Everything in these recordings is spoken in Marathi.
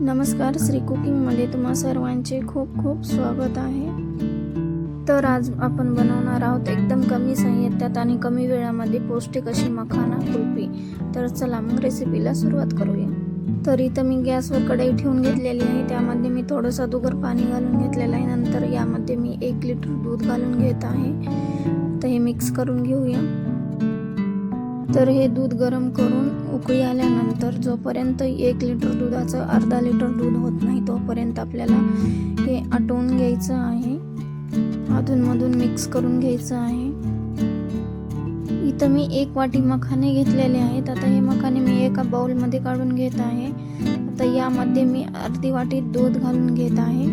नमस्कार, श्री कुकिंगमध्ये तुम्हा सर्वांचे खूप खूप स्वागत आहे। तर आज आपण बनवणार आहोत एकदम कमी साहित्यात आणि कमी वेळामध्ये पौष्टिक अशी मखाना कुल्फी। तर चला मग रेसिपीला सुरुवात करूया। तर इथं मी गॅसवर कढई ठेवून घेतलेली आहे, त्यामध्ये मी थोडंसं दुगर पाणी घालून घेतलेलं आहे। नंतर यामध्ये मी 1 लिटर दूध घालून घेत आहे। तर हे मिक्स करून घेऊया। तर हे दूध गरम करून उकळी आल्यानंतर जोपर्यंत 1 लिटर दुधाचं अर्धा लिटर दूध होत नाही तोपर्यंत आपल्याला हे आटवून घ्यायचं आहे, अधूनमधून मिक्स करून घ्यायचं आहे। इथं मी 1 वाटी मखाने घेतलेले आहेत। आता हे मखाने मी एका बाउलमध्ये काढून घेत आहे। आता यामध्ये मी अर्धी वाटी दूध घालून घेत आहे।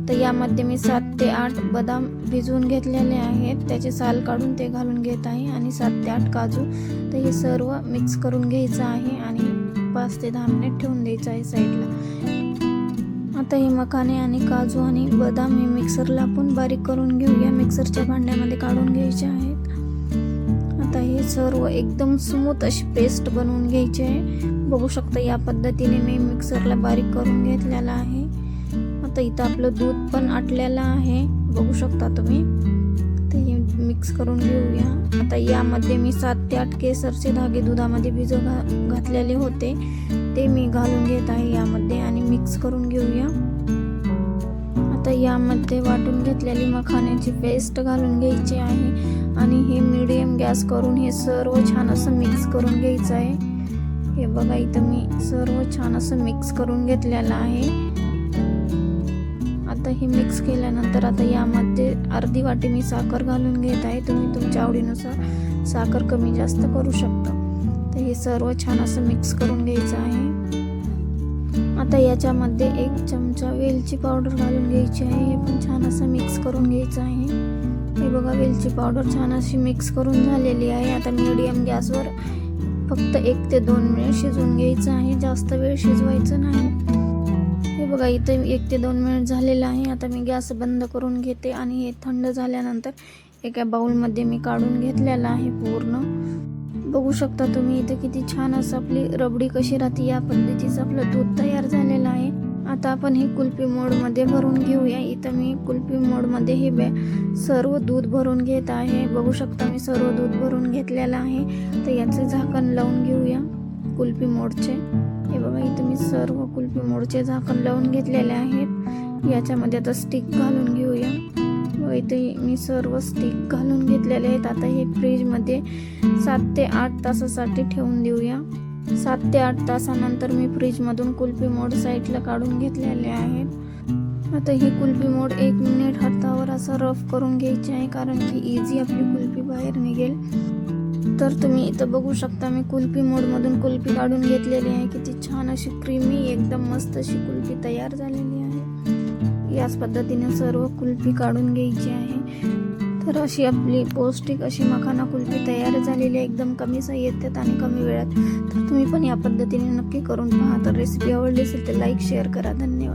तर यामध्ये मी 7 ते 8 बदाम भिजवून घेतलेले आहेत, त्याचे साल काढून ते घालून घेत आहे आणि 7 ते 8 काजू। तर हे सर्व मिक्स करून घ्यायचं आहे आणि 5 ते 10 मिनिट ठेवून द्यायचं आहे साईडला। आता हे मखाने आणि काजू आणि बदाम हे मिक्सरला आपण बारीक करून घेऊया, मिक्सरच्या भांड्यामध्ये काढून घ्यायचे आहेत। आता हे सर्व एकदम स्मूथ अशी पेस्ट बनवून घ्यायची आहे। बघू शकता या पद्धतीने मी मिक्सरला बारीक करून घेतलेला आहे। आता इथं आपलं दूध पण आटलेलं आहे, बघू शकता तुम्ही। ते मिक्स करून घेऊया। आता यामध्ये मी 7 ते 8 केसरचे धागे दुधामध्ये घातलेले होते, ते मी घालून घेत आहे यामध्ये आणि मिक्स करून घेऊया। आता यामध्ये वाटून घेतलेली मखाण्याची पेस्ट घालून घ्यायची आहे आणि हे मीडियम गॅस करून हे सर्व छान असं मिक्स करून घ्यायचं आहे। हे बघा इथं मी सर्व छान असं मिक्स करून घेतलेलं आहे। आता हे मिक्स केल्यानंतर आता यामध्ये अर्धी वाटी मी साखर घालून घेत आहे। तुम्ही तुमच्या आवडीनुसार साखर कमी जास्त करू शकता। तर हे सर्व छान असं मिक्स करून घ्यायचं आहे। आता याच्यामध्ये 1 चमचा वेलची पावडर घालून घ्यायची आहे, हे पण छान असं मिक्स करून घ्यायचं आहे। हे बघा वेलची पावडर छान अशी मिक्स करून झालेली आहे। आता मीडियम गॅसवर फक्त 1 ते 2 मिनिट शिजवून घ्यायचं आहे, जास्त वेळ शिजवायचं नाही। हे बघा इथे 1 ते 2 मिनिट झालेलं आहे। आता मी गॅस बंद करून घेते आणि हे थंड झाल्यानंतर एका बाउलमध्ये मी काढून घेतलेलं आहे पूर्ण। बघू शकता तुम्ही इथे किती छान असं आपली रबडी कशी राहते या पद्धतीचं आपलं दूध तयार झालेलं आहे। आता आपण हे कुल्फी मोडमध्ये भरून घेऊया। इथं मी कुल्फी मोडमध्ये हे सर्व दूध भरून घेत आहे। बघू शकता मी सर्व दूध भरून घेतलेलं आहे। तर याचे झाकण लावून घेऊया कुल्फी मोडचे। हे बघा इथं मी सर्व कुल्फी मोडचे झाकण लावून घेतलेले आहेत। याच्यामध्ये आता स्टिक घालून घेऊया। इथे मी सर्व स्टिक घालून घेतलेले आहेत। आता हे फ्रीजमध्ये 7 ते 8 तासासाठी ठेवून देऊया। 7 ते 8 तासानंतर मी फ्रीजमधून कुल्फी मोड साईडला काढून घेतलेले आहेत। आता ही कुल्फी मोड 1 मिनिट हातावर असं रफ करून घ्यायची आहे, कारण की इझी आपली कुल्फी बाहेर निघेल। तर तुम्ही इथं बघू शकता मी कुल्फी मोडमधून कुल्फी काढून घेतलेली आहे। किती छान अशी क्रीमी एकदम मस्त अशी कुल्फी तयार झालेली आहे। याच पद्धतीने सर्व कुल्फी काढून घ्यायची आहे। तर अशी आपली पौष्टिक अशी मखाना कुल्फी तयार झालेली आहे, एकदम कमी साहित्यात आणि कमी वेळात। तर तुम्ही पण या पद्धतीने नक्की करून पहा। तर रेसिपी आवडली असेल तर लाईक शेअर करा। धन्यवाद।